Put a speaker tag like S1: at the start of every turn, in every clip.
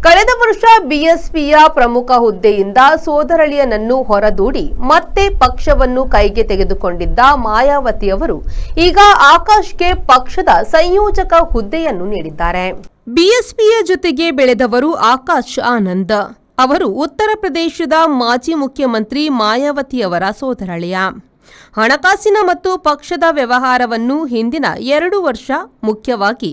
S1: ಕಳೆದ ವರ್ಷ ಬಿಎಸ್ಪಿಯ ಪ್ರಮುಖ ಹುದ್ದೆಯಿಂದ ಸೋದರಳಿಯನನ್ನು ಹೊರದೂಡಿ ಮತ್ತೆ ಪಕ್ಷವನ್ನು ಕೈಗೆ ತೆಗೆದುಕೊಂಡಿದ್ದ ಮಾಯಾವತಿಯವರು ಈಗ ಆಕಾಶ್ಗೆ ಪಕ್ಷದ ಸಂಯೋಜಕ ಹುದ್ದೆಯನ್ನು ನೀಡಿದ್ದಾರೆ. ಬಿಎಸ್ಪಿಯ ಜೊತೆಗೆ ಬೆಳೆದವರು ಆಕಾಶ್ ಆನಂದ್. ಅವರು ಉತ್ತರ ಪ್ರದೇಶದ ಮಾಜಿ ಮುಖ್ಯಮಂತ್ರಿ ಮಾಯಾವತಿಯವರ ಸೋದರಳಿಯ. ಹಣಕಾಸಿನ ಮತ್ತು ಪಕ್ಷದ ವ್ಯವಹಾರವನ್ನು ಹಿಂದಿನ 2 ವರ್ಷ, ಮುಖ್ಯವಾಗಿ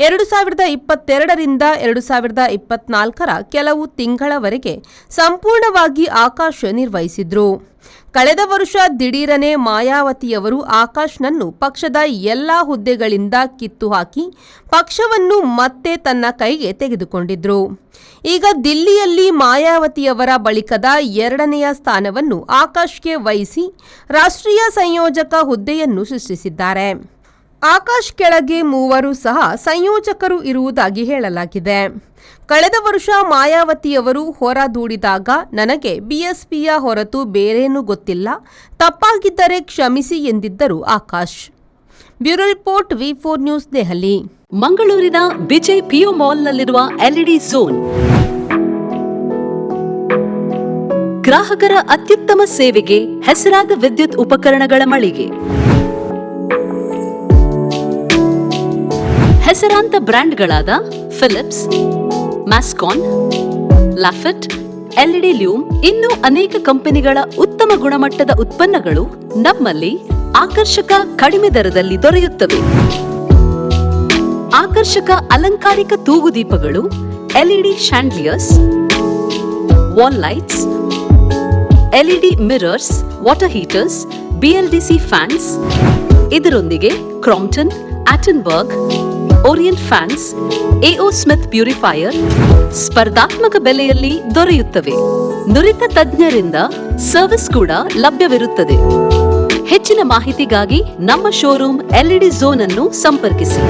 S1: 2022ರಿಂದ 2024ರ ಕೆಲವು ತಿಂಗಳವರೆಗೆ ಸಂಪೂರ್ಣವಾಗಿ ಆಕಾಶ್ ನಿರ್ವಹಿಸಿದ್ರು. ಕಳೆದ ವರ್ಷ ದಿಢೀರನೆ ಮಾಯಾವತಿಯವರು ಆಕಾಶ್ನನ್ನು ಪಕ್ಷದ ಎಲ್ಲಾ ಹುದ್ದೆಗಳಿಂದ ಕಿತ್ತು ಹಾಕಿ ಪಕ್ಷವನ್ನು ಮತ್ತೆ ತನ್ನ ಕೈಗೆ ತೆಗೆದುಕೊಂಡಿದ್ರು. ಈಗ ದಿಲ್ಲಿಯಲ್ಲಿ ಮಾಯಾವತಿಯವರ ಬಳಿಕದ 2ನೆಯ ಸ್ಥಾನವನ್ನು ಆಕಾಶ್ಗೆ ವಹಿಸಿ ರಾಷ್ಟ್ರೀಯ ಸಂಯೋಜಕ ಹುದ್ದೆಯನ್ನು ಸೃಷ್ಟಿಸಿದ್ದಾರೆ. ಆಕಾಶ್ ಕೆಳಗೆ 3 ಸಹ ಸಂಯೋಜಕರು ಇರುವುದಾಗಿ ಹೇಳಲಾಗಿದೆ. ಕಳೆದ ವರ್ಷ ಮಾಯಾವತಿಯವರು ಹೊರ ದೂಡಿದಾಗ ನನಗೆ ಬಿಎಸ್ಪಿಯ ಹೊರತು ಬೇರೇನೂ ಗೊತ್ತಿಲ್ಲ, ತಪ್ಪಾಗಿದ್ದರೆ ಕ್ಷಮಿಸಿ ಎಂದಿದ್ದರು Akash. Bureau report, V4 news, Delhi.
S2: ಮಂಗಳೂರಿನ ವಿಜಯ್ ಪಿಯು ಮಾಲ್ನಲ್ಲಿರುವ ಎಲ್ಇಡಿ ಝೋನ್ ಗ್ರಾಹಕರ ಅತ್ಯುತ್ತಮ ಸೇವೆಗೆ ಹೆಸರಾದ ವಿದ್ಯುತ್ ಉಪಕರಣಗಳ ಮಳಿಗೆ. ಹೆಸರಾಂತ ಬ್ರ್ಯಾಂಡ್ಗಳಾದ ಫಿಲಿಪ್ಸ್, ಮ್ಯಾಸ್ಕಾನ್, ಲಾಫೆಟ್, ಎಲ್ಇಡಿ ಲ್ಯೂಮ್ ಇನ್ನೂ ಅನೇಕ ಕಂಪನಿಗಳ ಉತ್ತಮ ಗುಣಮಟ್ಟದ ಉತ್ಪನ್ನಗಳು ನಮ್ಮಲ್ಲಿ ಆಕರ್ಷಕ ಕಡಿಮೆ ದರದಲ್ಲಿ ದೊರೆಯುತ್ತವೆ. ಆಕರ್ಷಕ ಅಲಂಕಾರಿಕ ತೂಗುದೀಪಗಳು, LED chandeliers, wall lights, LED mirrors, water heaters, BLDC fans, ಇದರೊಂದಿಗೆ Crompton, Atomberg, Orient fans, AO Smith purifier ಸ್ಪರ್ಧಾತ್ಮಕ ಬೆಲೆಯಲ್ಲಿ ದೊರೆಯುತ್ತವೆ. ನುರಿತ ತಜ್ಞರಿಂದ ಸರ್ವಿಸ್ ಕೂಡ ಲಭ್ಯವಿರುತ್ತದೆ. ಹೆಚ್ಚಿನ ಮಾಹಿತಿಗಾಗಿ ನಮ್ಮ ಶೋರೂಮ್ ಎಲ್ಇಡಿ ಝೋನ್ ಅನ್ನು ಸಂಪರ್ಕಿಸಿ.